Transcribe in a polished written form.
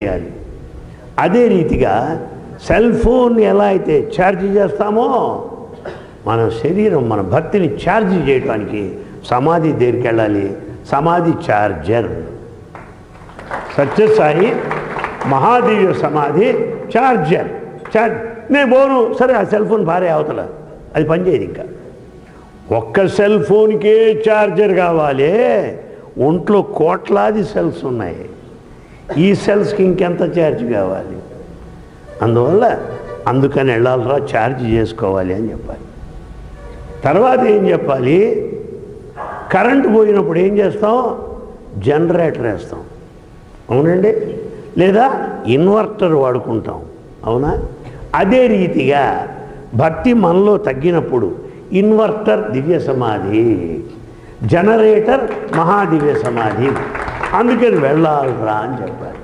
చేయాలి. అదే రీతిగా సెల్ ఫోన్ ఎలా అయితే ఛార్జ్ చేస్తామో మన శరీరం మన భక్తిని ఛార్జ్ చేయడానికి సమాధి దగ్గరికి వెళ్ళాలి. సమాధి ఛార్జర్ సత్యసాయి మహాదివ్య సమాధి ఛార్జర్. నేను పోను సరే, ఆ సెల్ ఫోన్ భార్య అవతల అది పనిచేయదు. ఇంకా ఒక్క సెల్ ఫోన్కే ఛార్జర్ కావాలి. ఒంట్లో కోట్లాది సెల్స్ ఉన్నాయి. ఈ సెల్స్కి ఇంకెంత ఛార్జ్ కావాలి? అందుకని వెళ్ళాలరా, ఛార్జ్ చేసుకోవాలి అని చెప్పాలి. తర్వాత ఏం చెప్పాలి? కరెంటు పోయినప్పుడు ఏం చేస్తాం? జనరేటర్ వేస్తాం, అవునండి, లేదా ఇన్వర్టర్ వాడుకుంటాం, అవునా? అదే రీతిగా భక్తి మనలో తగ్గినప్పుడు ఇన్వర్టర్ దివ్య సమాధి, జనరేటర్ మహాదివ్య సమాధి. అందుకని వెళ్ళాలరా అని చెప్పాలి.